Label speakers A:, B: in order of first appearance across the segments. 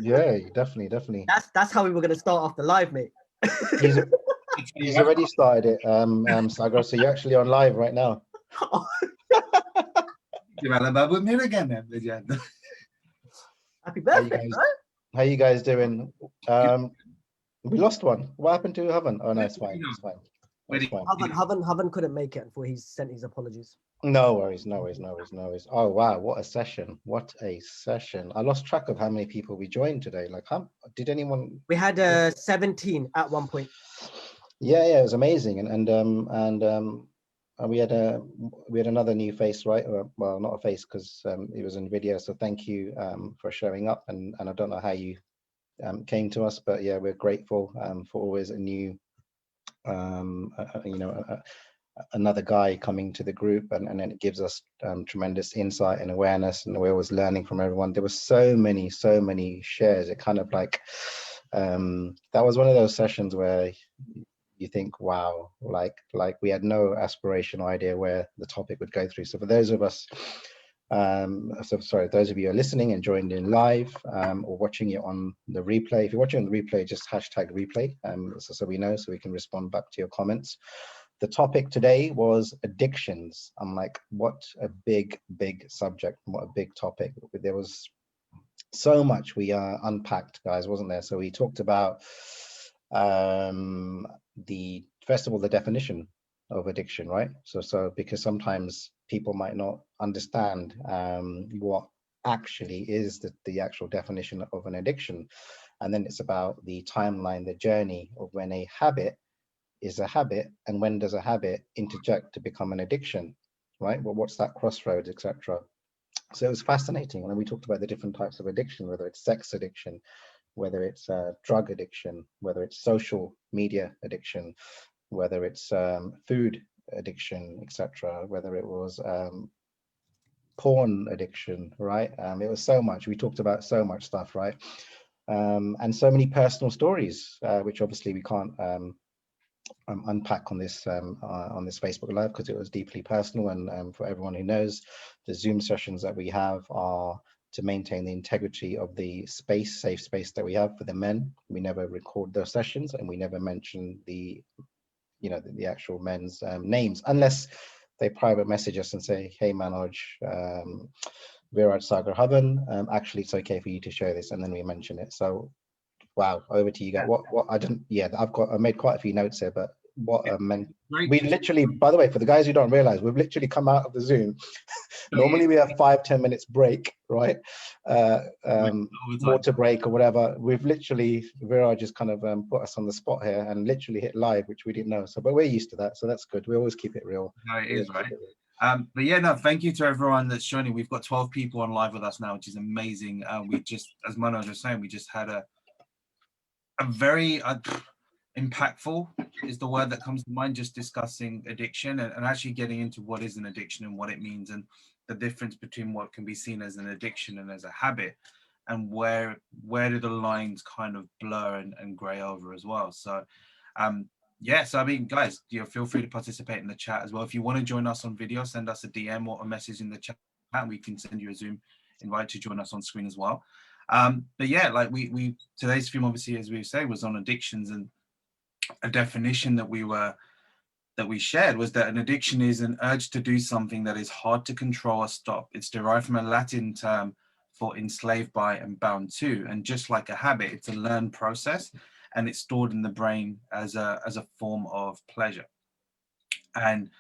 A: Yeah, definitely, definitely.
B: That's how we were gonna start off the live, mate.
A: He's he's already started it, Sagar. So you're actually on live right now.
B: Happy
A: How you
B: birthday,
A: guys?
B: bro.
A: How you guys doing? We lost one. What happened to Haven? Oh no, it's fine. It's fine. It's fine.
B: Haven couldn't make it, and he sent his apologies.
A: No worries, no worries, no worries, no worries. Oh wow, what a session! What a session! I lost track of how many people we joined today. Like, how did anyone?
B: We had 17 at one point.
A: Yeah, yeah, it was amazing, and we had another new face, right? Well, not a face because it was in video. So thank you for showing up, and I don't know how you came to us, but yeah, we're grateful for always a new, another guy coming to the group, and then it gives us tremendous insight and awareness, and we're always learning from everyone. There were so many shares. It kind of like that was one of those sessions where you think, wow, like we had no aspirational idea where the topic would go through. So for those of us, those of you who are listening and joined in live or watching it on the replay, if you're watching on the replay, just hashtag replay, so we know, so we can respond back to your comments. The topic today was addictions. I'm like, what a big subject, what a big topic. There was so much we unpacked, guys, wasn't there? So we talked about first of all, the definition of addiction, right? So because sometimes people might not understand what actually is the actual definition of an addiction. And then it's about the timeline, the journey of when a habit is a habit, and when does a habit interject to become an addiction, right? Well, what's that crossroads, etc. So it was fascinating. And then we talked about the different types of addiction, whether it's sex addiction, whether it's drug addiction, whether it's social media addiction, whether it's food addiction, etc., whether it was porn addiction, right? It was so much. We talked about so much stuff, right? And so many personal stories, which obviously we can't unpack on this Facebook Live because it was deeply personal. And for everyone who knows, the Zoom sessions that we have are to maintain the integrity of the safe space that we have for the men. We never record those sessions, and we never mention the actual men's names unless they private message us and say, hey Manoj, Viraj Sagar Havan, actually it's okay for you to share this, and then we mention it. So wow, over to you guys. What I made quite a few notes here, but we literally, by the way, for the guys who don't realize, we've literally come out of the Zoom. Normally we have 5-10 minutes break, right? Water break or whatever. We've literally, Viraj just kind of put us on the spot here and literally hit live, which we didn't know. So, but we're used to that, so that's good. We always keep it real.
C: No, it is, right? But yeah, no, thank you to everyone that's joining. We've got 12 people on live with us now, which is amazing. We just, as Manoj was saying, we just had a very impactful is the word that comes to mind, just discussing addiction and actually getting into what is an addiction and what it means, and the difference between what can be seen as an addiction and as a habit, and where do the lines kind of blur and gray over as well. So so I mean, guys, feel free to participate in the chat as well. If you want to join us on video, send us a DM or a message in the chat and we can send you a Zoom invite to join us on screen as well. But yeah, like we today's stream, obviously, as we say, was on addictions, and a definition that we shared was that an addiction is an urge to do something that is hard to control or stop. It's derived from a Latin term for enslaved by and bound to, and just like a habit, it's a learned process, and it's stored in the brain as a form of pleasure. And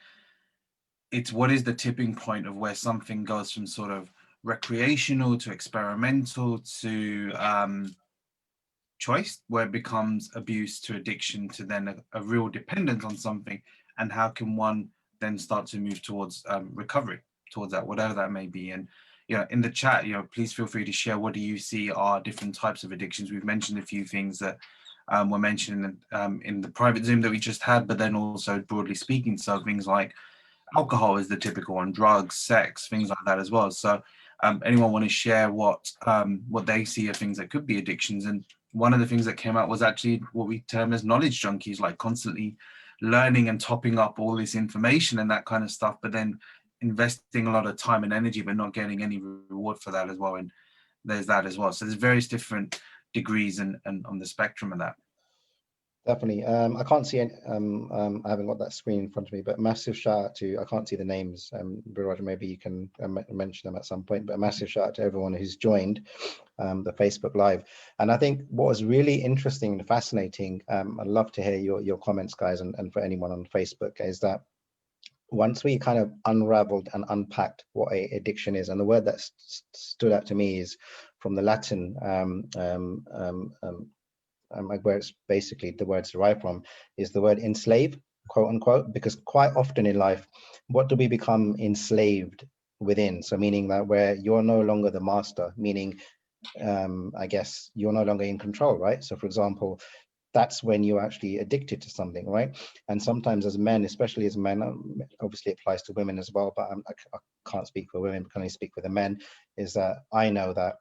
C: it's what is the tipping point of where something goes from sort of recreational to experimental to choice, where it becomes abuse to addiction to then a real dependence on something, and how can one then start to move towards recovery towards that, whatever that may be. And in the chat, please feel free to share, what do you see are different types of addictions? We've mentioned a few things that were mentioned in the private Zoom that we just had, but then also broadly speaking, so things like alcohol is the typical one, drugs, sex, things like that as well. So anyone want to share what they see are things that could be addictions? And one of the things that came out was actually what we term as knowledge junkies, like constantly learning and topping up all this information and that kind of stuff, but then investing a lot of time and energy but not getting any reward for that as well. And there's that as well. So there's various different degrees and on the spectrum of that.
A: Definitely. I can't see any, I haven't got that screen in front of me, but massive shout out to, I can't see the names, Roger, maybe you can mention them at some point, but a massive shout out to everyone who's joined the Facebook Live. And I think what was really interesting and fascinating, I'd love to hear your comments, guys, and for anyone on Facebook, is that once we kind of unraveled and unpacked what a addiction is, and the word that stood out to me is from the Latin, where it's basically the words derived from, is the word enslave, quote unquote, because quite often in life, what do we become enslaved within? So meaning that where you're no longer the master, meaning, I guess you're no longer in control, right? So for example, that's when you're actually addicted to something, right? And sometimes as men, especially as men, obviously it applies to women as well, but I can't speak for women, can only speak for the men, is that I know that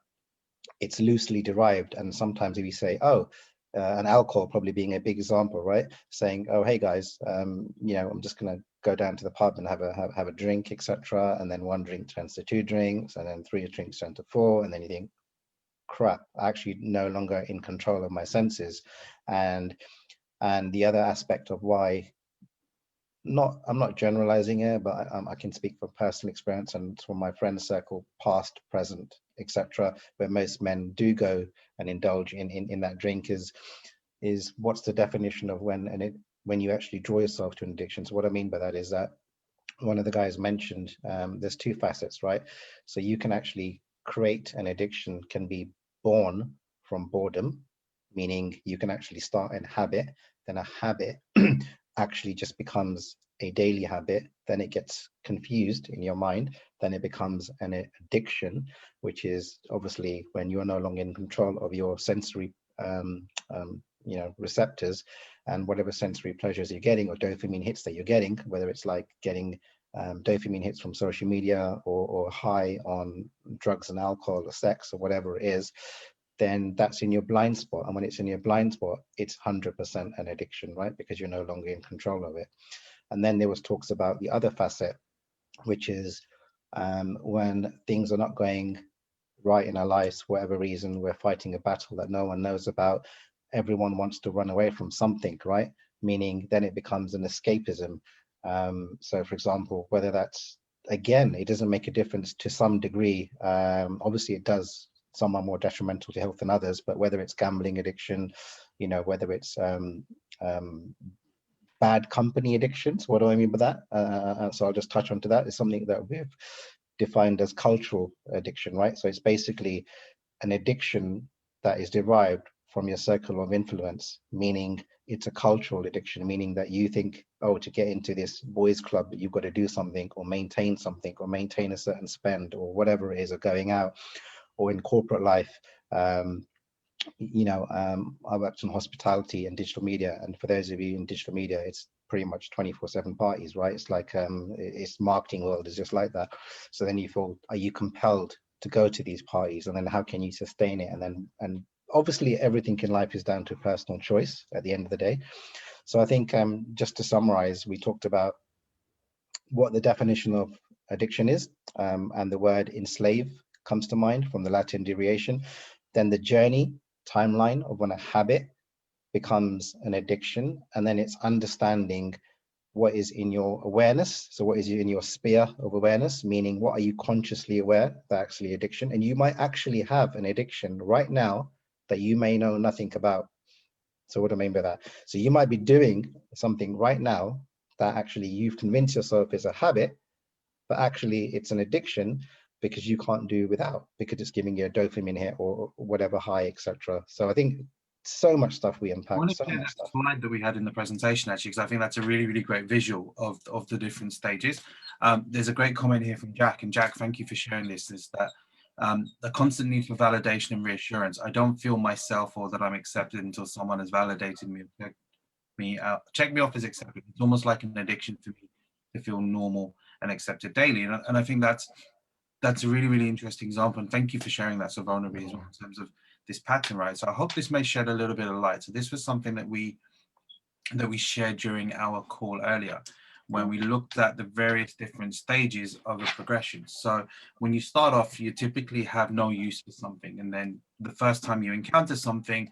A: it's loosely derived. And sometimes if you say, oh, and alcohol probably being a big example, right? Saying, oh, hey guys, you know, I'm just gonna go down to the pub and have a drink, etc. And then one drink turns to 2 drinks, and then 3 drinks turn to 4, and then you think, crap, I actually no longer in control of my senses. And the other aspect of why, I'm not generalizing here, but I can speak from personal experience and from my friend circle, past, present, etc., where most men do go and indulge in that drink, is what's the definition of when you actually draw yourself to an addiction. So what I mean by that is that one of the guys mentioned, there's 2 facets, right? So you can actually create an addiction, can be born from boredom, meaning you can actually start a habit, then a habit actually just becomes a daily habit, then it gets confused in your mind, then it becomes an addiction, which is obviously when you're no longer in control of your sensory you know, receptors, and whatever sensory pleasures you're getting or dopamine hits that you're getting, whether it's like getting dopamine hits from social media or high on drugs and alcohol or sex or whatever it is, then that's in your blind spot. And when it's in your blind spot, it's 100% an addiction, right? Because you're no longer in control of it. And then there was talks about the other facet, which is when things are not going right in our lives, for whatever reason, we're fighting a battle that no one knows about. Everyone wants to run away from something, right? Meaning then it becomes an escapism. So for example, whether that's, again, it doesn't make a difference to some degree. Obviously it does. Some are more detrimental to health than others, but whether it's gambling addiction, you know, whether it's bad company addictions. What do I mean by that? So I'll just touch onto that. It's something that we've defined as cultural addiction, right? So it's basically an addiction that is derived from your circle of influence, meaning it's a cultural addiction, meaning that you think, oh, to get into this boys club, you've got to do something or maintain something or maintain a certain spend or whatever it is, or going out, or in corporate life. You know, I worked in hospitality and digital media, and for those of you in digital media, it's pretty much 24/7 parties, right? It's like it's marketing world is just like that. So then you feel, are you compelled to go to these parties, and then how can you sustain it? And obviously everything in life is down to personal choice at the end of the day. So I think just to summarize, we talked about what the definition of addiction is, and the word enslave comes to mind from the Latin derivation. Then the journey timeline of when a habit becomes an addiction, and then it's understanding what is in your awareness. So what is in your sphere of awareness, meaning what are you consciously aware that actually addiction, and you might actually have an addiction right now that you may know nothing about. So what do I mean by that? So you might be doing something right now that actually you've convinced yourself is a habit, but actually it's an addiction because you can't do without, because it's giving you a dopamine hit or whatever high, etc. So I think so much stuff we
C: I
A: unpack,
C: want to
A: so
C: share
A: much
C: that
A: stuff.
C: slide that we had in the presentation, actually, because I think that's a really, really great visual of the different stages. There's a great comment here from Jack, and Jack, thank you for sharing this, is that the constant need for validation and reassurance. I don't feel myself or that I'm accepted until someone has validated me, check me off as accepted. It's almost like an addiction for me to feel normal and accepted daily. And I think that's a really, really interesting example. And thank you for sharing that so vulnerably as well in terms of this pattern, right? So I hope this may shed a little bit of light. So this was something that we shared during our call earlier, when we looked at the various different stages of a progression. So when you start off, you typically have no use for something. And then the first time you encounter something,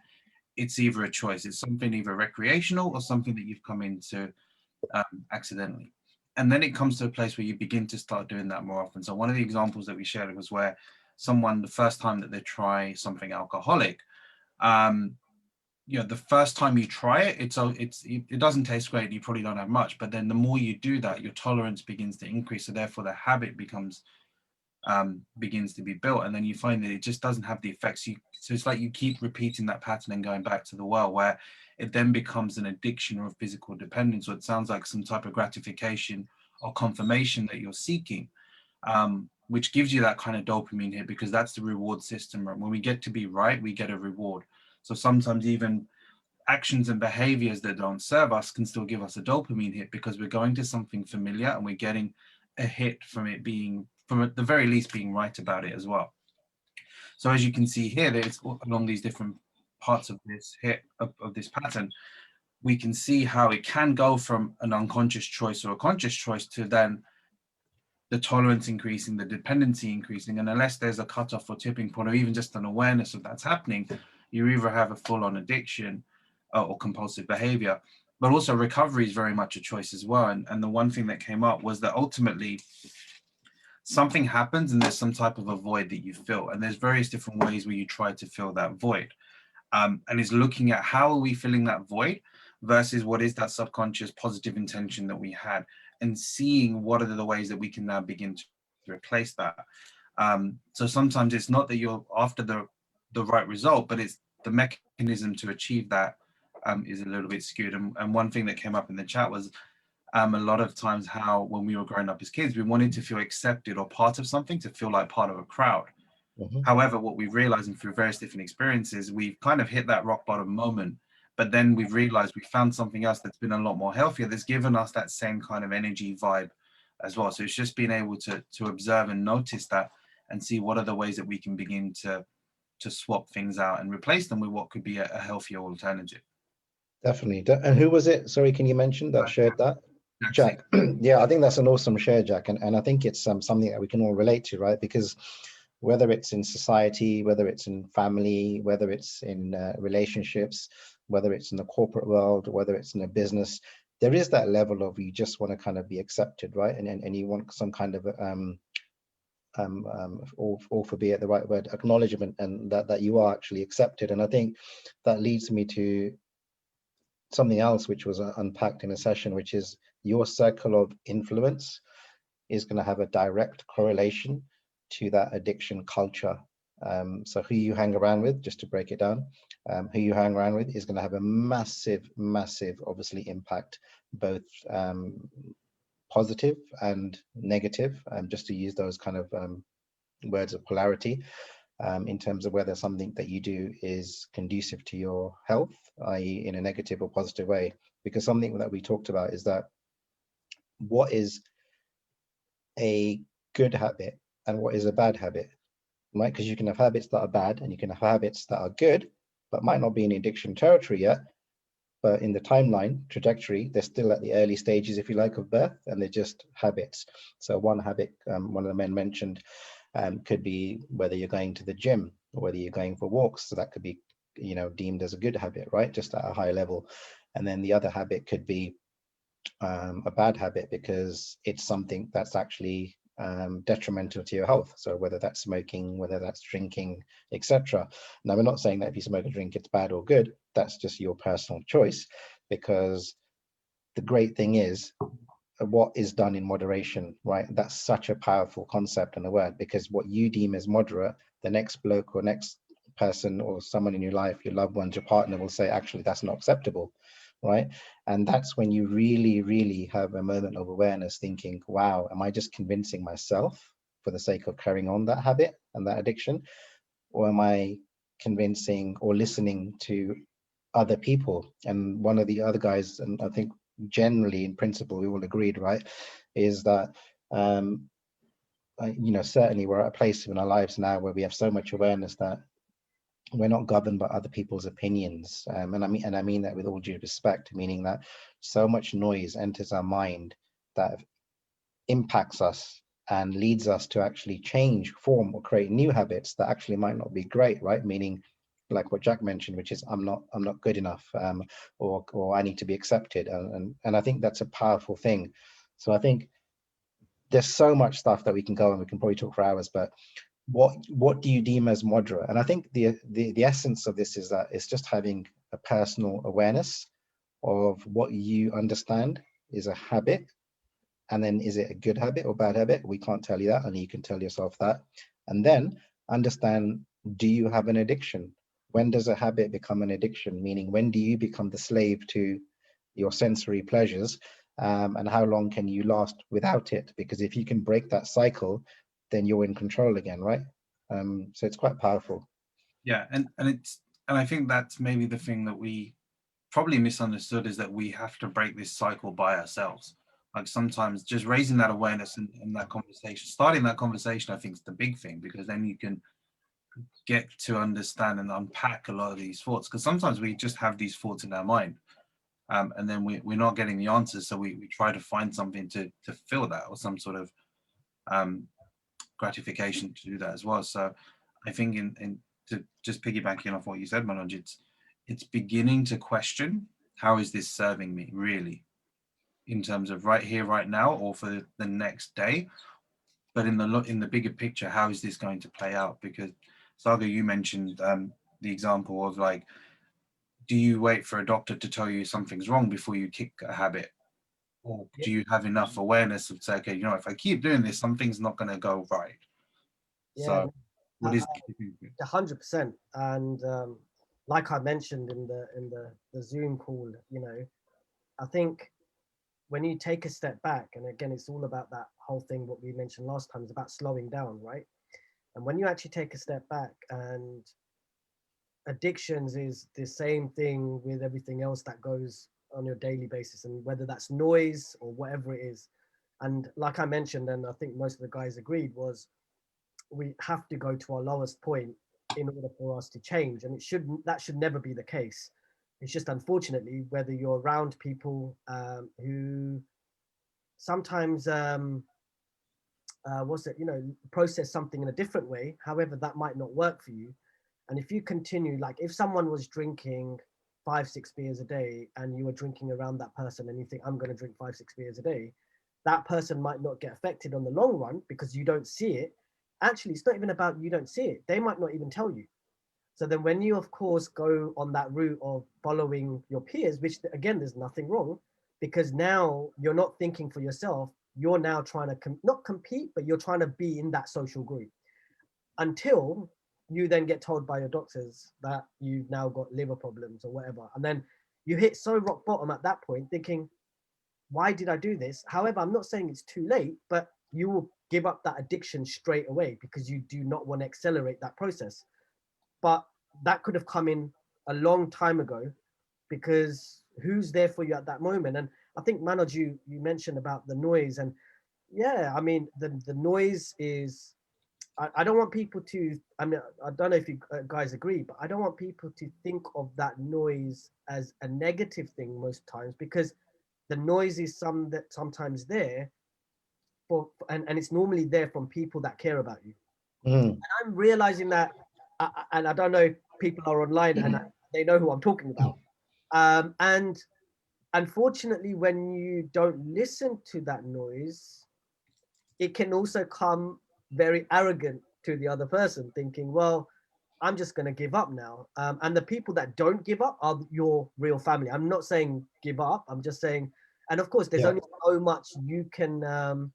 C: it's either a choice. It's something either recreational or something that you've come into accidentally. And then it comes to a place where you begin to start doing that more often. So one of the examples that we shared was where someone, the first time that they try something alcoholic, the first time you try it, it doesn't taste great. You probably don't have much, but then the more you do that, your tolerance begins to increase. So therefore, the habit begins to be built, and then you find that it just doesn't have the effects. So it's like you keep repeating that pattern and going back to the well, where it then becomes an addiction or a physical dependence, or it sounds like some type of gratification or confirmation that you're seeking, which gives you that kind of dopamine hit, because that's the reward system. When we get to be right, we get a reward. So sometimes even actions and behaviors that don't serve us can still give us a dopamine hit, because we're going to something familiar and we're getting a hit from it being, from at the very least, being right about it as well. So as you can see here, there's along these different parts of this hit of this pattern, we can see how it can go from an unconscious choice or a conscious choice to then the tolerance increasing, the dependency increasing. And unless there's a cutoff or tipping point, or even just an awareness of that's happening, you either have a full-on addiction or compulsive behavior. But also recovery is very much a choice as well. And the one thing that came up was that ultimately something happens and there's some type of a void that you fill. And there's various different ways where you try to fill that void. And it's looking at how are we filling that void versus what is that subconscious positive intention that we had, and seeing what are the ways that we can now begin to replace that. So sometimes it's not that you're after the right result, but it's the mechanism to achieve that is a little bit skewed. And one thing that came up in the chat was a lot of times how when we were growing up as kids, we wanted to feel accepted or part of something, to feel like part of a crowd.
A: Mhm.
C: However, what we've realized, and through various different experiences, we've kind of hit that rock bottom moment, but then we've realized we found something else that's been a lot more healthier, that's given us that same kind of energy vibe as well. So it's just being able to observe and notice that, and see what are the ways that we can begin to swap things out and replace them with what could be a healthier alternative.
A: Definitely. And who was it? Sorry, can you mention that shared that? Jack. Yeah, I think that's an awesome share, Jack. And I think it's something that we can all relate to, right? Because whether it's in society, whether it's in family, whether it's in relationships, whether it's in the corporate world, whether it's in a business, there is that level of you just want to kind of be accepted, right? And you want some kind of or for be it the right word, acknowledgement, and that you are actually accepted. And I think that leads me to something else which was unpacked in a session, which is your circle of influence is going to have a direct correlation to that addiction culture. So who you hang around with, just to break it down, who you hang around with is going to have a massive, obviously, impact, both positive and negative, just to use those kind of words of polarity, in terms of whether something that you do is conducive to your health, i.e. in a negative or positive way. Because something that we talked about is that what is a good habit and what is a bad habit, right? Because you can have habits that are bad and you can have habits that are good, but might not be in addiction territory yet. But in the timeline trajectory, they're still at the early stages, if you like, of birth, and they're just habits. So one habit, one of the men mentioned, could be whether you're going to the gym or whether you're going for walks. So that could be, deemed as a good habit, right? Just at a high level. And then the other habit could be a bad habit because it's something that's actually detrimental to your health. So whether that's smoking, whether that's drinking, etc. Now, we're not saying that if you smoke or drink, it's bad or good. That's just your personal choice, because the great thing is what is done in moderation, right? That's such a powerful concept and a word, because what you deem as moderate, the next bloke or next person or someone in your life, your loved ones, your partner, will say, actually, that's not acceptable, right? And that's when you really have a moment of awareness, thinking, wow, am I just convincing myself for the sake of carrying on that habit and that addiction? Or am I convincing or listening to other people? And one of the other guys, and I think generally in principle we all agreed, right, is that certainly we're at a place in our lives now where we have so much awareness that we're not governed by other people's opinions, and I mean that with all due respect, meaning that so much noise enters our mind that impacts us and leads us to actually change, form, or create new habits that actually might not be great, right? Meaning, like what Jack mentioned, which is I'm not good enough, or I need to be accepted, and I think that's a powerful thing. So I think there's so much stuff that we can go, and we can probably talk for hours, but what do you deem as moderate? And I think the essence of this is that it's just having a personal awareness of what you understand is a habit, and then is it a good habit or bad habit? We can't tell you that, only you can tell yourself that. And then understand, do you have an addiction? When does a habit become an addiction? Meaning, when do you become the slave to your sensory pleasures? And how long can you last without it? Because if you can break that cycle, then you're in control again, right? So it's quite powerful.
C: Yeah, and I think that's maybe the thing that we probably misunderstood, is that we have to break this cycle by ourselves. Like sometimes just raising that awareness and that conversation, starting that conversation, I think is the big thing, because then you can get to understand and unpack a lot of these thoughts. Because sometimes we just have these thoughts in our mind, and then we're not getting the answers, so we try to find something to fill that, or some sort of gratification to do that as well. So I think in to just piggybacking off what you said, Manoj, it's beginning to question, how is this serving me really, in terms of right here, right now, or for the next day? But in the bigger picture, how is this going to play out? Because Saga, you mentioned the example of, like, do you wait for a doctor to tell you something's wrong before you kick a habit? Or do you have enough awareness of say, okay, you know, if I keep doing this, something's not going to go right?
B: Yeah,
C: So what is the difference?
B: 100%. And like I mentioned in the Zoom call, I think when you take a step back, and again, it's all about that whole thing, what we mentioned last time, is about slowing down, right? And when you actually take a step back, and addictions is the same thing with everything else that goes on your daily basis, and whether that's noise or whatever it is. And like I mentioned, and I think most of the guys agreed, was we have to go to our lowest point in order for us to change, and that should never be the case. It's just, unfortunately, whether you're around people who sometimes process something in a different way, however that might not work for you. And if you continue, like if someone was drinking 5-6 beers a day, and you were drinking around that person, and you think, I'm going to drink 5-6 beers a day, that person might not get affected on the long run because you don't see it. Actually, it's not even about you don't see it, they might not even tell you. So then when you, of course, go on that route of following your peers, which again, there's nothing wrong, because now you're not thinking for yourself, you're now trying to not compete, but you're trying to be in that social group, until you then get told by your doctors that you've now got liver problems or whatever. And then you hit so rock bottom at that point, thinking, why did I do this? However, I'm not saying it's too late, but you will give up that addiction straight away because you do not want to accelerate that process. But that could have come in a long time ago, because who's there for you at that moment? And I think, Manoj, you mentioned about the noise, and yeah, I mean, the noise is, I don't want people to, I mean, I don't know if you guys agree, but I don't want people to think of that noise as a negative thing most times, because the noise is sometimes there and it's normally there from people that care about you. And I'm realizing that, and I don't know if people are online and they know who I'm talking about. And unfortunately, when you don't listen to that noise, it can also come very arrogant to the other person, thinking, well, I'm just going to give up now. And the people that don't give up are your real family. I'm not saying give up. I'm just saying, and of course, there's only so much you can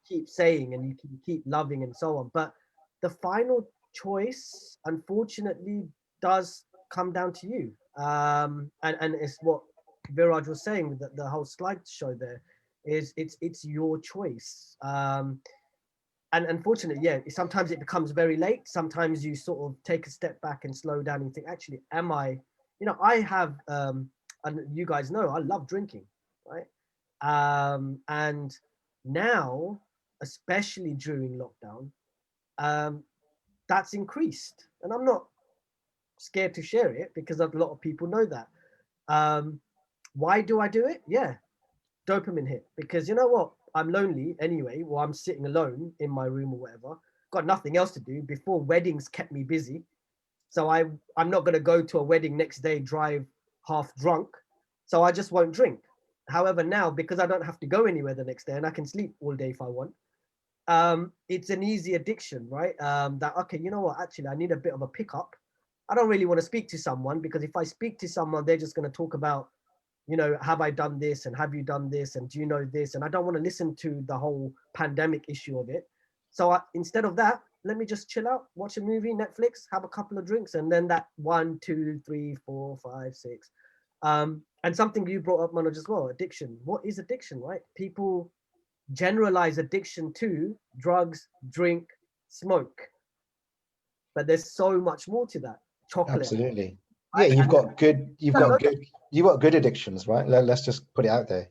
B: keep saying, and you can keep loving and so on. But the final choice, unfortunately, does come down to you. And it's what Viraj was saying with the whole slideshow there, is it's your choice. And unfortunately, yeah, sometimes it becomes very late. Sometimes you sort of take a step back and slow down and think, actually, am I, I have, and you guys know, I love drinking, right? And now, especially during lockdown, that's increased. And I'm not scared to share it because a lot of people know that. Why do I do it? Yeah, dopamine hit, because you know what? I'm lonely anyway, or I'm sitting alone in my room or whatever. Got nothing else to do. Before, weddings kept me busy. So I'm not going to go to a wedding next day, drive half drunk. So I just won't drink. However, now, because I don't have to go anywhere the next day and I can sleep all day if I want, it's an easy addiction, right? That, okay, you know what? Actually, I need a bit of a pickup. I don't really want to speak to someone, because if I speak to someone, they're just going to talk about, you know, have I done this and have you done this and do you know this? And I don't want to listen to the whole pandemic issue of it. So instead of that, let me just chill out, watch a movie, Netflix, have a couple of drinks, and then that 1, 2, 3, 4, 5, 6. And something you brought up, Manoj, as well, addiction. What is addiction, right? People generalize addiction to drugs, drink, smoke, but there's so much more to that. Chocolate.
A: Absolutely.
B: Right?
A: Yeah, you've got
B: No,
A: good addictions, right? Let's just put it out there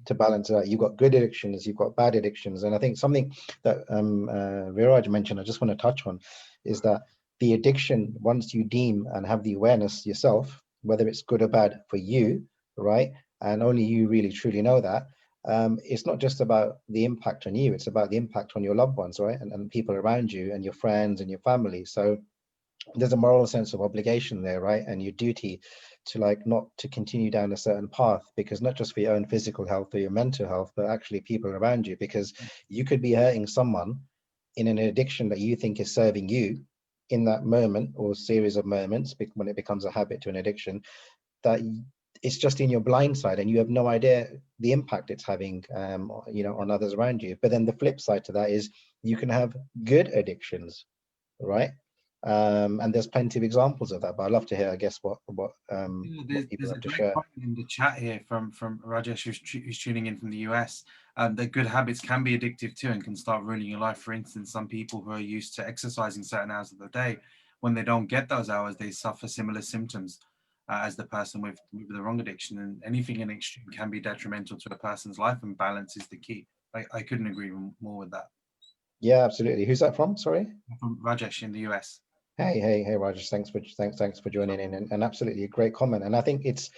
A: to balance it out. You've got good addictions, you've got bad addictions. And I think something that Viraj mentioned, I just want to touch on, is that the addiction, once you deem and have the awareness yourself, whether it's good or bad for you, right? And only you really truly know that. It's not just about the impact on you, it's about the impact on your loved ones, right? And people around you and your friends and your family. So there's a moral sense of obligation there, right? And your duty to like not to continue down a certain path, because not just for your own physical health or your mental health, but actually people around you, because you could be hurting someone in an addiction that you think is serving you in that moment or series of moments, when it becomes a habit to an addiction, that it's just in your blind side and you have no idea the impact it's having you know, on others around you. But then the flip side to that is you can have good addictions, right? And there's plenty of examples of that, but I'd love to hear, I guess, what people
C: There's a
A: have to
C: great
A: share.
C: comment in the chat here from Rajesh, who's tuning in from the US, that good habits can be addictive too and can start ruining your life. For instance, some people who are used to exercising certain hours of the day, when they don't get those hours, they suffer similar symptoms as the person with the wrong addiction. And anything in extreme can be detrimental to a person's life, and balance is the key. I couldn't agree more with that.
A: Yeah, absolutely. Who's that from? Sorry.
C: From Rajesh in the US.
A: Hey, Rajesh. Thanks for joining in, and absolutely a great comment. And I think it's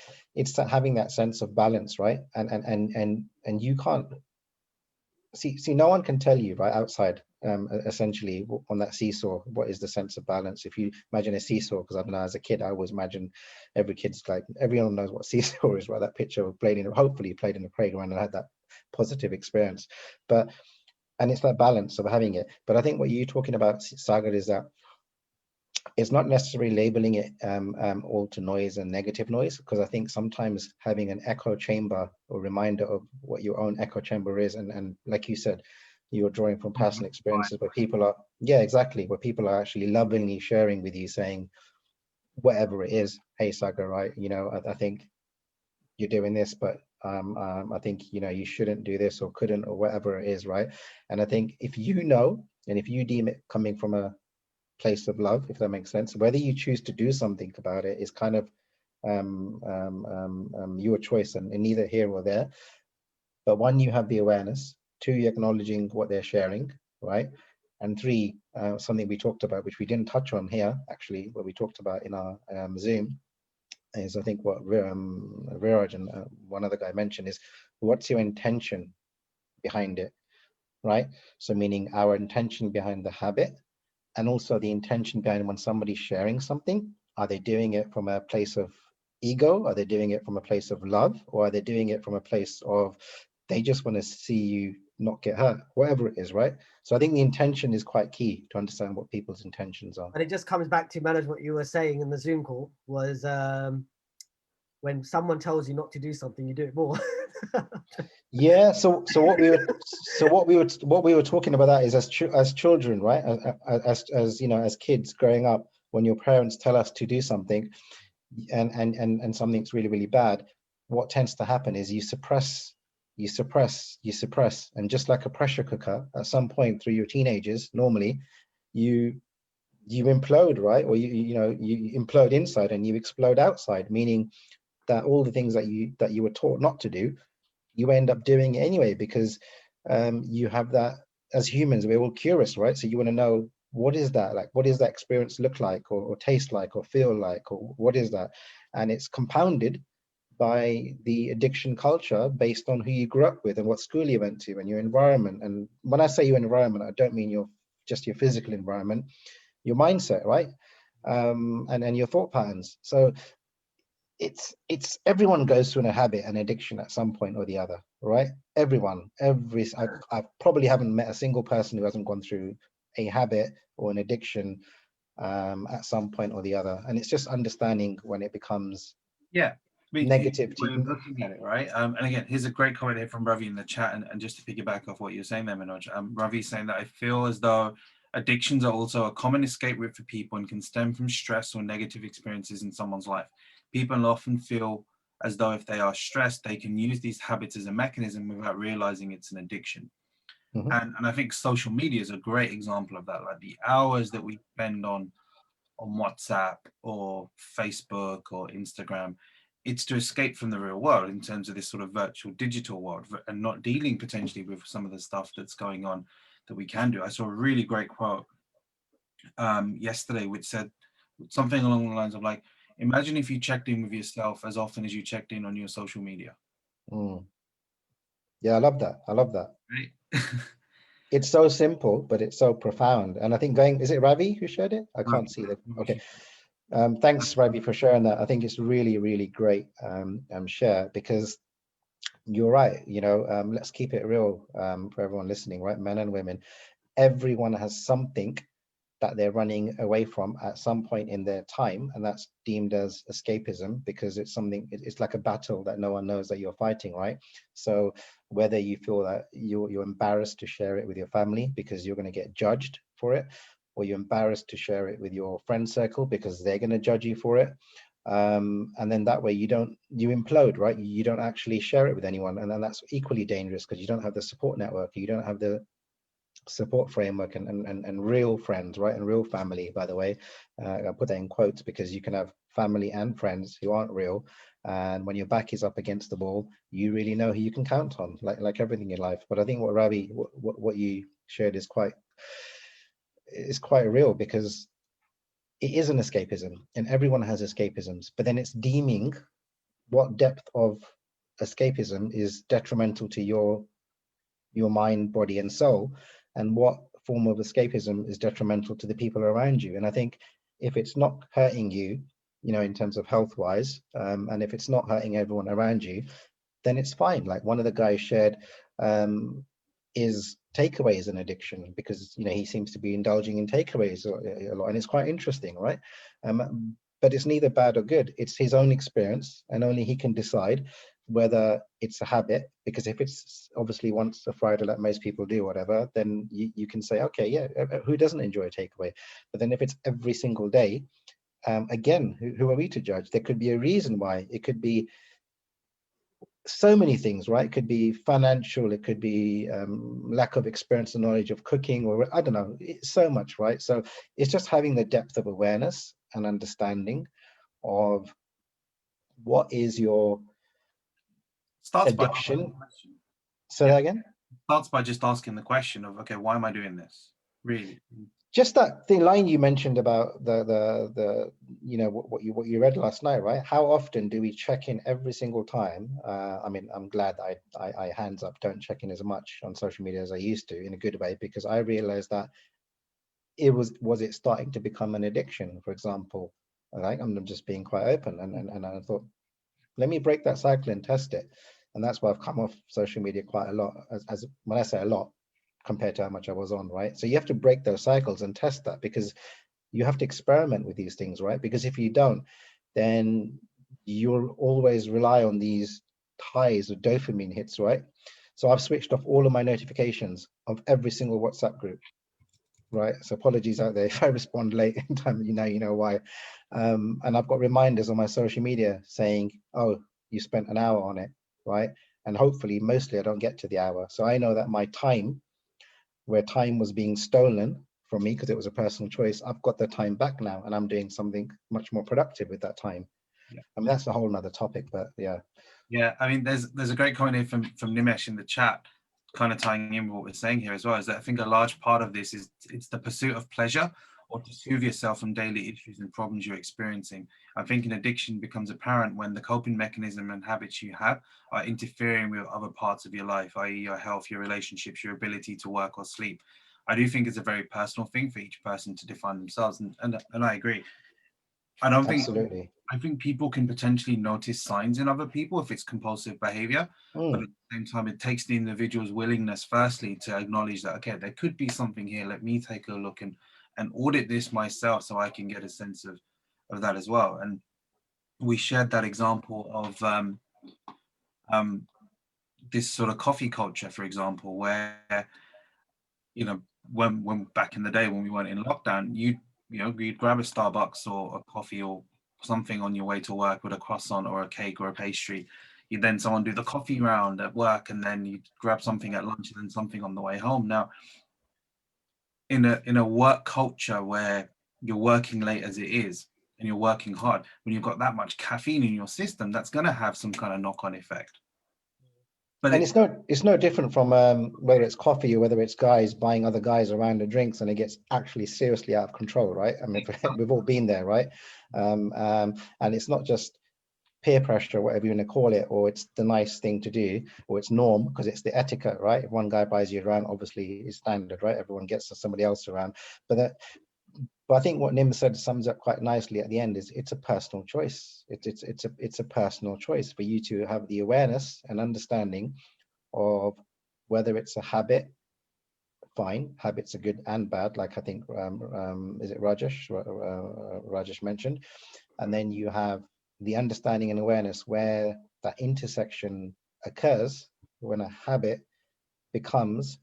A: that having that sense of balance, right? And you can't see no one can tell you, right, outside, essentially on that seesaw, what is the sense of balance. If you imagine a seesaw, because I don't know, as a kid I always imagine everyone knows what seesaw is, right? That picture of hopefully played in the playground and had that positive experience, and it's that balance of having it. But I think what you're talking about, Sagar, is that it's not necessarily labeling it all to noise and negative noise, because I think sometimes having an echo chamber or reminder of what your own echo chamber is, and like you said, you're drawing from personal experiences where people are, yeah, exactly, where people are actually lovingly sharing with you, saying whatever it is, hey Sagar, right, you know, I think you're doing this, but I think, you know, you shouldn't do this or couldn't or whatever it is, right? And I think if you know, and if you deem it coming from a place of love, if that makes sense, whether you choose to do something about it is kind of your choice, and neither here or there. But one, you have the awareness. Two, you're acknowledging what they're sharing, right? And three, something we talked about, which we didn't touch on here, actually, what we talked about in our Zoom, is I think what Viraj and one other guy mentioned is, what's your intention behind it, right? So meaning our intention behind the habit, and also the intention behind when somebody's sharing something. Are they doing it from a place of ego? Are they doing it from a place of love? Or are they doing it from a place of they just want to see you not get hurt, whatever it is, right? So I think the intention is quite key to understand what people's intentions are.
B: And it just comes back to, manage what you were saying in the Zoom call was, when someone tells you not to do something, you do it more.
A: Yeah. So what we were talking about that is as children, right? As you know, as kids growing up, when your parents tell us to do something, and something's really, really bad, what tends to happen is you suppress, and just like a pressure cooker, at some point through your teenagers, normally you implode, right? Or you implode inside and you explode outside, meaning that all the things that you were taught not to do, you end up doing it anyway, because you have that. As humans, we're all curious, right? So you want to know, what is that like? What does that experience look like, or taste like, or feel like, or what is that? And it's compounded by the addiction culture based on who you grew up with and what school you went to and your environment. And when I say your environment, I don't mean just your physical environment, your mindset, right? And your thought patterns. So it's everyone goes through a habit and addiction at some point or the other, right? Everyone, I probably haven't met a single person who hasn't gone through a habit or an addiction at some point or the other. And it's just understanding when it becomes negative to you.
C: Looking at it, right? And again, here's a great comment here from Ravi in the chat, and just to piggyback off what you're saying there, Manoj. Ravi saying that I feel as though addictions are also a common escape route for people and can stem from stress or negative experiences in someone's life. People often feel as though if they are stressed, they can use these habits as a mechanism without realizing it's an addiction. And I think social media is a great example of that. Like the hours that we spend on WhatsApp or Facebook or Instagram, it's to escape from the real world in terms of this sort of virtual digital world and not dealing potentially with some of the stuff that's going on that we can do. I saw a really great quote yesterday which said something along the lines of like, imagine if you checked in with yourself as often as you checked in on your social media.
A: Yeah, I love that. I love that.
C: Right?
A: It's so simple, but it's so profound. And I think is it Ravi who shared it? I can't see that. Okay. Thanks, Ravi, for sharing that. I think it's really, really great share, because you're right. Let's keep it real for everyone listening, right? Men and women, everyone has something that they're running away from at some point in their time, and that's deemed as escapism, because it's like a battle that no one knows that you're fighting, right? So whether you feel that you're embarrassed to share it with your family because you're going to get judged for it, or you're embarrassed to share it with your friend circle because they're going to judge you for it, and then that way you implode, right? You don't actually share it with anyone, and then that's equally dangerous because you don't have the support network, you don't have the support framework and real friends, right? And real family, by the way. I'll put that in quotes, because you can have family and friends who aren't real, and when your back is up against the wall, you really know who you can count on, like everything in life. But I think what Ravi, what you shared is quite real, because it is an escapism, and everyone has escapisms, but then it's deeming what depth of escapism is detrimental to your mind, body, and soul, and what form of escapism is detrimental to the people around you. And I think if it's not hurting you, in terms of health wise, and if it's not hurting everyone around you, then it's fine. Like one of the guys shared, is takeaways an addiction, because he seems to be indulging in takeaways a lot, and it's quite interesting, right? But it's neither bad or good. It's his own experience, and only he can decide whether it's a habit, because if it's obviously once a Friday like most people do, whatever, then you can say, okay, yeah, who doesn't enjoy a takeaway? But then if it's every single day, again, who are we to judge? There could be a reason why. It could be so many things, right? It could be financial, it could be lack of experience and knowledge of cooking, or I don't know, so much, right? So it's just having the depth of awareness and understanding of what is your addiction. Say that again.
C: Starts by just asking the question of, okay, why am I doing this? Really?
A: Just that the line you mentioned about the what you read last night, right? How often do we check in every single time? I mean, I'm glad I hands up, don't check in as much on social media as I used to, in a good way, because I realized that was it starting to become an addiction, for example. I'm just being quite open, and I thought, let me break that cycle and test it. And that's why I've come off social media quite a lot, as when I say a lot, compared to how much I was on, right? So you have to break those cycles and test that, because you have to experiment with these things, right? Because if you don't, then you'll always rely on these highs of dopamine hits, right? So I've switched off all of my notifications of every single WhatsApp group, right? So apologies out there if I respond late in time, you know why. And I've got reminders on my social media saying, oh, you spent an hour on it, right? And hopefully, mostly I don't get to the hour. So I know that my time, where time was being stolen from me because it was a personal choice, I've got the time back now, and I'm doing something much more productive with that time. Yeah. I mean, that's a whole nother topic, but yeah.
C: Yeah, I mean, there's a great comment here from Nimesh in the chat, kind of tying in with what we're saying here as well, is that I think a large part of this is it's the pursuit of pleasure or to soothe yourself from daily issues and problems you're experiencing. I think an addiction becomes apparent when the coping mechanism and habits you have are interfering with other parts of your life, i.e. your health, your relationships, your ability to work or sleep. I do think it's a very personal thing for each person to define themselves, and I agree. I don't think
A: Absolutely.
C: I think people can potentially notice signs in other people if it's compulsive behavior, but
A: Mm.
C: at the same time, it takes the individual's willingness, firstly, to acknowledge that, okay, there could be something here. Let me take a look and audit this myself so I can get a sense of that as well. And we shared that example of um, this sort of coffee culture, for example, where, you know, when back in the day when we weren't in lockdown, you'd grab a Starbucks or a coffee or something on your way to work with a croissant or a cake or a pastry. You then someone do the coffee round at work, and then you grab something at lunch and then something on the way home. Now, in a work culture where you're working late as it is and you're working hard, when you've got that much caffeine in your system, that's going to have some kind of knock-on effect. But
A: And it's no different from whether it's coffee or whether it's guys buying other guys around the drinks, and it gets actually seriously out of control, right? I mean, we've all been there, right? And it's not just peer pressure, whatever you want to call it, or it's the nice thing to do, or it's norm because it's the etiquette, right? If one guy buys you around, obviously is standard, right? Everyone gets somebody else around. But I think what Nim said sums up quite nicely at the end is it's a personal choice. It's a personal choice for you to have the awareness and understanding of whether it's a habit. Fine, habits are good and bad, like I think is it Rajesh mentioned, and then you have the understanding and awareness where that intersection occurs when a habit becomes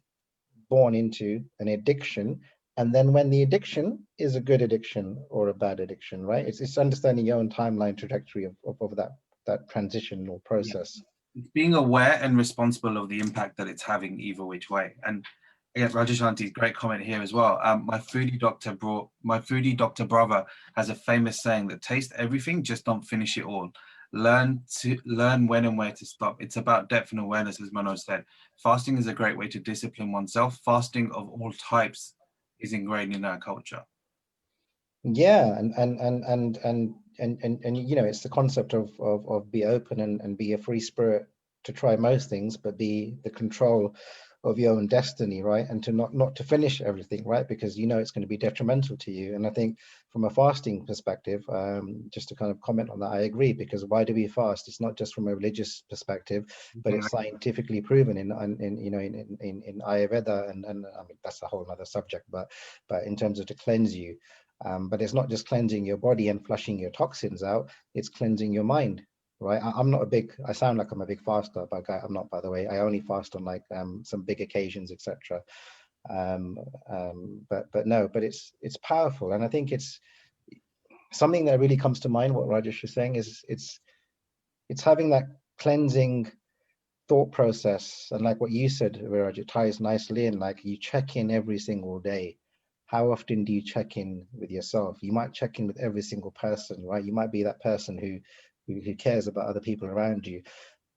A: born into an addiction, and then when the addiction is a good addiction or a bad addiction, right? It's understanding your own timeline trajectory of that transitional process.
C: it's being aware and responsible of the impact that it's having either which way. And again, Rajesh Aunty's great comment here as well. My foodie doctor brother has a famous saying that taste everything, just don't finish it all. Learn when and where to stop. It's about depth and awareness, as Manoj said. Fasting is a great way to discipline oneself. Fasting of all types is ingrained in our culture.
A: Yeah, and you know, it's the concept of be open and be a free spirit to try most things, but be the control of your own destiny, right? And to not to finish everything, right? Because you know it's going to be detrimental to you. And I think from a fasting perspective, just to kind of comment on that, I agree, because why do we fast? It's not just from a religious perspective, but it's scientifically proven in you know in Ayurveda, and I mean that's a whole other subject, but in terms of to cleanse you. But it's not just cleansing your body and flushing your toxins out, it's cleansing your mind, right? I'm not a big, I sound like I'm a big faster, but I'm not, by the way. I only fast on like some big occasions, etc. But no, but it's powerful. And I think it's something that really comes to mind, what Rajesh is saying is it's having that cleansing thought process. And like what you said, Viraj, it ties nicely in, like you check in every single day. How often do you check in with yourself? You might check in with every single person, right? You might be that person who cares about other people around you.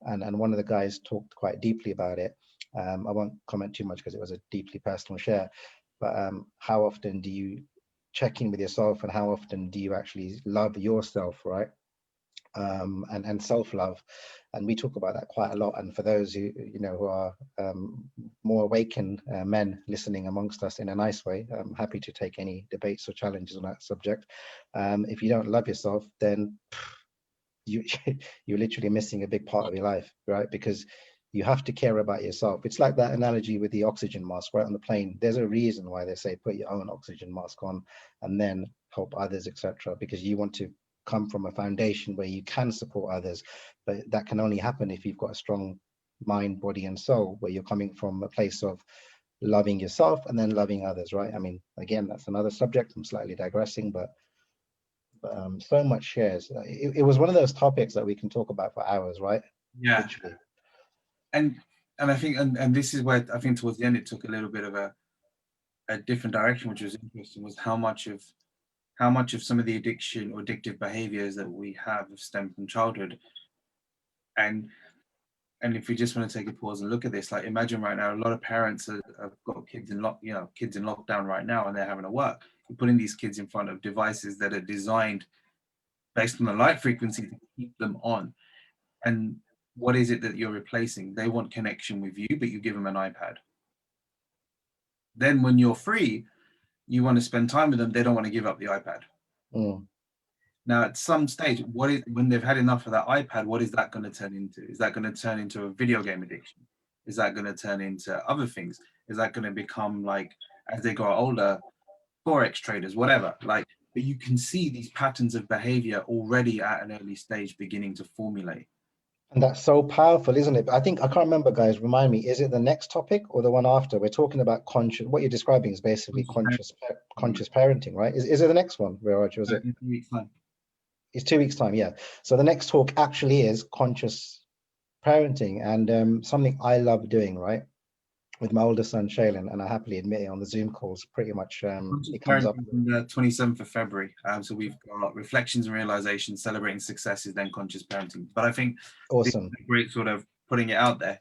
A: And one of the guys talked quite deeply about it. I won't comment too much because it was a deeply personal share. But how often do you check in with yourself, and how often do you actually love yourself, right? And self-love, and we talk about that quite a lot. And for those who who are more awakened men listening amongst us in a nice way, I'm happy to take any debates or challenges on that subject. If you don't love yourself, then you you're literally missing a big part of your life, right? Because you have to care about yourself. It's like that analogy with the oxygen mask, right, on the plane. There's a reason why they say put your own oxygen mask on and then help others, etc., because you want to come from a foundation where you can support others. But that can only happen if you've got a strong mind, body, and soul, where you're coming from a place of loving yourself and then loving others, right? I mean, again, that's another subject. I'm slightly digressing, but so much shares. It was one of those topics that we can talk about for hours, right?
C: Yeah.
A: Literally.
C: And I think and this is where I think towards the end it took a little bit of a different direction, which was interesting, was how much of some of the addiction or addictive behaviors that we have stem from childhood. And if we just want to take a pause and look at this, like imagine right now, a lot of parents have got kids in lockdown right now, and they're having to work. you're putting these kids in front of devices that are designed based on the light frequency to keep them on. And what is it that you're replacing? They want connection with you, but you give them an iPad. Then when you're free, you want to spend time with them, they don't want to give up the iPad.
A: Mm.
C: Now, at some stage, when they've had enough of that iPad, what is that going to turn into? Is that going to turn into a video game addiction? Is that going to turn into other things? Is that going to become, like, as they grow older, Forex traders, whatever? Like, but you can see these patterns of behavior already at an early stage beginning to formulate.
A: And that's so powerful, isn't it? But I can't remember, guys, remind me, is it the next topic or the one after? We're talking about conscious, what you're describing is basically conscious parenting, right? Is it the next one, Viraj, or is it? It's 2 weeks time, yeah. So the next talk actually is conscious parenting, and something I love doing, right, with my older son Shaylin, and I happily admit it on the Zoom calls, pretty much it comes up
C: on the 27th of February. So we've got reflections and realizations, celebrating successes, then conscious parenting. But I think
A: awesome,
C: this is a great sort of putting it out there.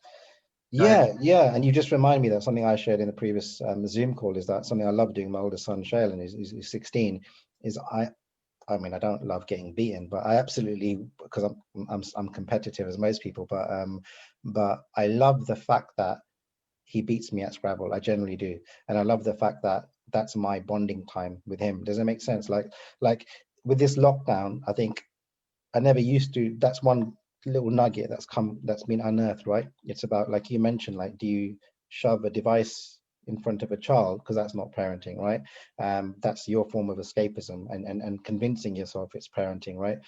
A: Yeah, and you just remind me that something I shared in the previous Zoom call is that something I love doing. My older son Shaylin is 16. Is I mean, I don't love getting beaten, but I absolutely, because I'm competitive as most people, but I love the fact that he beats me at Scrabble. I generally do, and I love the fact that that's my bonding time with him. Does it make sense? Like with this lockdown, I think I never used to. That's one little nugget that's been unearthed, right? It's about, like you mentioned, like, do you shove a device in front of a child? Because that's not parenting, right? That's your form of escapism and convincing yourself it's parenting, right?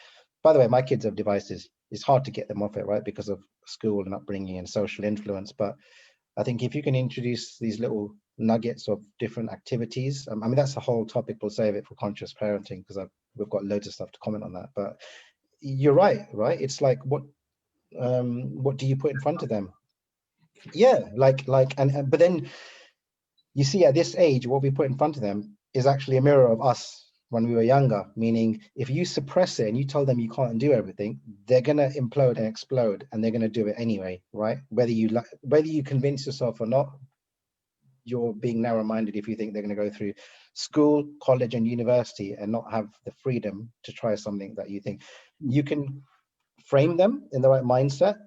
A: By the way, my kids have devices. It's hard to get them off it, right? Because of school and upbringing and social influence. But I think if you can introduce these little nuggets of different activities, I mean, that's a whole topic. We'll save it for conscious parenting because we've got loads of stuff to comment on that. But you're right? It's like, what do you put in front of them? Yeah, and but then you see, at this age, what we put in front of them is actually a mirror of us when we were younger. Meaning, if you suppress it and you tell them you can't do everything, they're gonna implode and explode, and they're gonna do it anyway, right? Whether you convince yourself or not, you're being narrow-minded if you think they're going to go through school, college, and university and not have the freedom to try something that you think. You can frame them in the right mindset,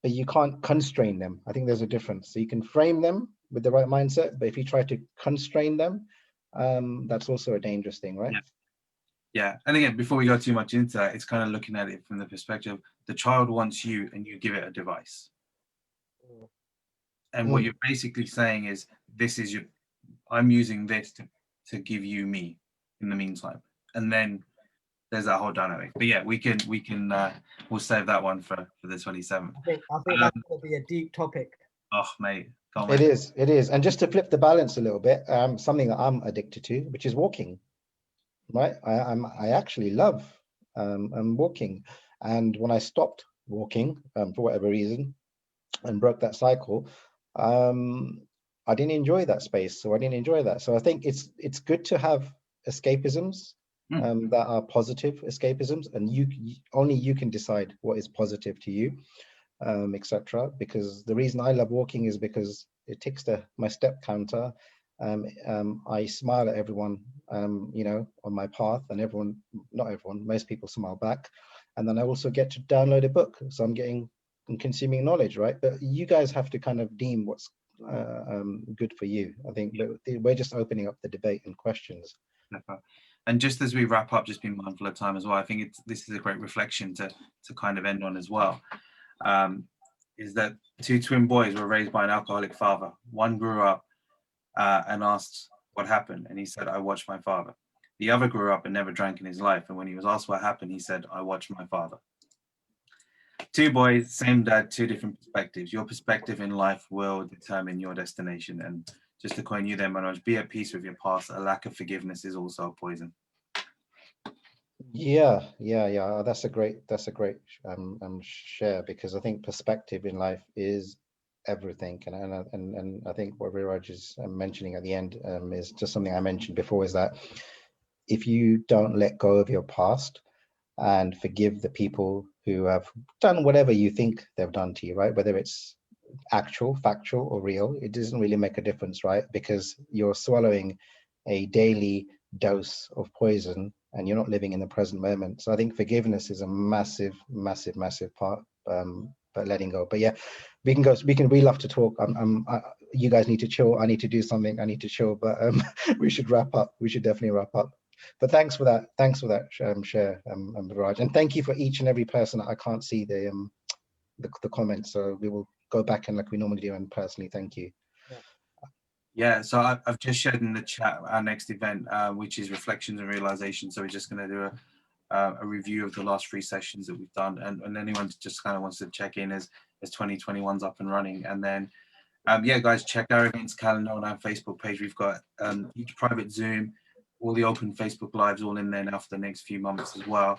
A: but you can't constrain them. I think there's a difference. So you can frame them with the right mindset, but if you try to constrain them, that's also a dangerous thing, right?
C: Yeah. And again, before we go too much into that, it's kind of looking at it from the perspective, the child wants you and you give it a device. And what you're basically saying is, I'm using this to give you me in the meantime. And then there's that whole dynamic. But yeah, we'll save that one for the 27th.
B: I think that's going to be a deep topic.
C: Oh, mate.
A: It is. And just to flip the balance a little bit, something that I'm addicted to, which is walking, right? I actually love walking. And when I stopped walking for whatever reason and broke that cycle, I didn't enjoy that space. So I didn't enjoy that. So I think it's good to have escapisms that are positive escapisms, and only you can decide what is positive to you, etc. Because the reason I love walking is because it ticks my step counter. I smile at everyone, on my path, and not everyone, most people smile back. And then I also get to download a book. So I'm getting and consuming knowledge, right? But you guys have to kind of deem what's good for you. I think we're just opening up the debate and questions.
C: And just as we wrap up, just being mindful of time as well, I think this is a great reflection to kind of end on as well. Is that 2 twin boys were raised by an alcoholic father. One grew up and asked what happened, and he said, "I watched my father." The other grew up and never drank in his life, and when he was asked what happened, he said, "I watched my father." 2 boys, same dad, 2 different perspectives. Your perspective in life will determine your destination. And just to coin you there, Manoj, be at peace with your past. A lack of forgiveness is also a poison.
A: Yeah. That's a great share, because I think perspective in life is everything. And I think what Viraj is mentioning at the end is just something I mentioned before, is that if you don't let go of your past and forgive the people who have done whatever you think they've done to you, right? Whether it's actual, factual, or real, it doesn't really make a difference, right? Because you're swallowing a daily dose of poison and you're not living in the present moment. So I think forgiveness is a massive, massive, massive part, but letting go. But yeah, we love to talk. You guys need to chill. I need to do something. I need to chill, but we should wrap up. We should definitely wrap up. But thanks for that. Thanks for that share, Viraj. And thank you for each and every person. I can't see the comments, so we will go back and like we normally do and personally thank you.
C: Yeah, so I've just shared in the chat our next event, which is Reflections and Realization. So we're just going to do a review of the last 3 sessions that we've done, and anyone just kind of wants to check in as 2021's up and running. And then yeah, guys, check our events calendar on our Facebook page. We've got each private Zoom, all the open Facebook lives all in there now for the next few months as well.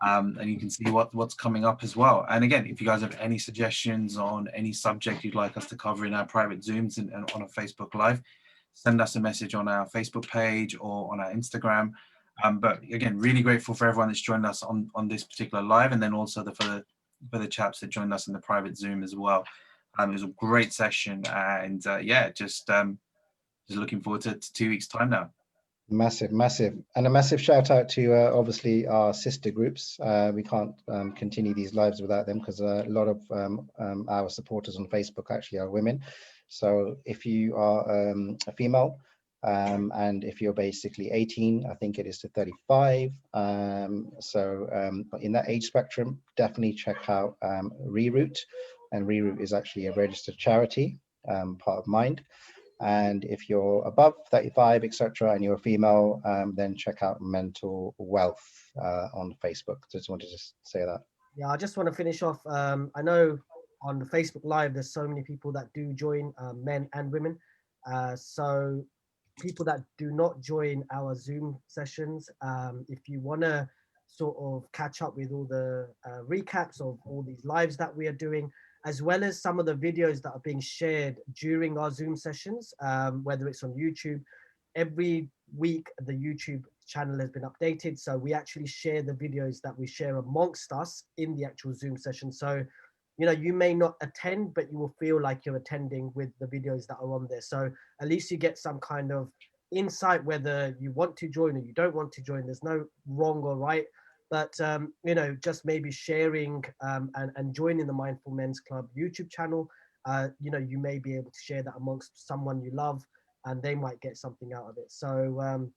C: And you can see what's coming up as well. And again, if you guys have any suggestions on any subject you'd like us to cover in our private Zooms and on a Facebook Live, send us a message on our Facebook page or on our Instagram. But again, really grateful for everyone that's joined us on this particular live, and then also for the chaps that joined us in the private Zoom as well. It was a great session, and yeah, just looking forward to 2 weeks' time now.
A: Massive, and a massive shout out to obviously our sister groups. We can't continue these lives without them, because a lot of our supporters on Facebook actually are women. So if you are a female, and if you're basically 18, I think it is to 35, so in that age spectrum, definitely check out Reroute. And Reroute is actually a registered charity, part of Mind. And if you're above 35, etc., and you're a female, then check out Mental Wealth on Facebook. Just wanted to say that.
B: Yeah, I just want to finish off. I know on the Facebook Live, there's so many people that do join, men and women. So people that do not join our Zoom sessions, if you want to sort of catch up with all the recaps of all these lives that we are doing, as well as some of the videos that are being shared during our Zoom sessions, whether it's on YouTube. Every week, the YouTube channel has been updated. So we actually share the videos that we share amongst us in the actual Zoom session. So, you know, you may not attend, but you will feel like you're attending with the videos that are on there. So at least you get some kind of insight, whether you want to join or you don't want to join. There's no wrong or right. But, you know, just maybe sharing and joining the Mindful Men's Club YouTube channel, you know, you may be able to share that amongst someone you love, and they might get something out of it. So,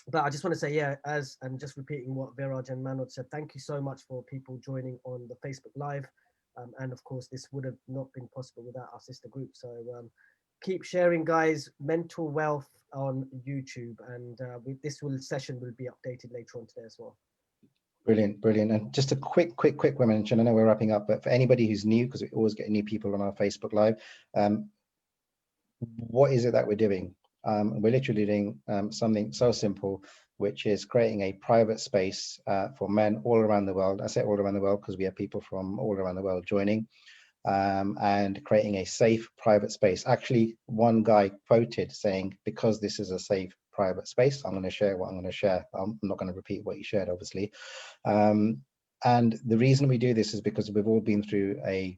B: but I just want to say, yeah, and just repeating what Viraj and Manoj said, thank you so much for people joining on the Facebook Live. And of course, this would have not been possible without our sister group. So keep sharing, guys. Mental Wealth on YouTube. And this session will be updated later on today as well.
A: Brilliant. And just a quick mention. I know we're wrapping up, but for anybody who's new, because we always get new people on our Facebook Live, what is it that we're doing? We're literally doing something so simple, which is creating a private space for men all around the world. I say all around the world because we have people from all around the world joining, and creating a safe private space. Actually, one guy quoted saying, because this is a safe private space, I'm going to share what I'm going to share. I'm not going to repeat what he shared, obviously. And the reason we do this is because we've all been through a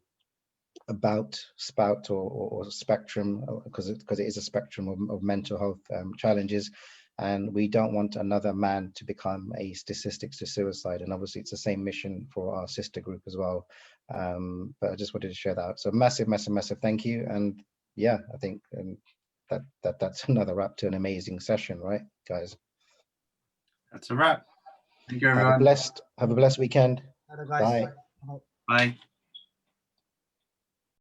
A: spout or spectrum, because it is a spectrum of mental health challenges, and we don't want another man to become a statistics to suicide. And obviously it's the same mission for our sister group as well. But I just wanted to share that. So massive thank you. And yeah, I think that's another wrap to an amazing session, right, guys?
C: That's a wrap. Thank you, everyone.
A: Have a blessed weekend.
B: Bye.
C: Bye.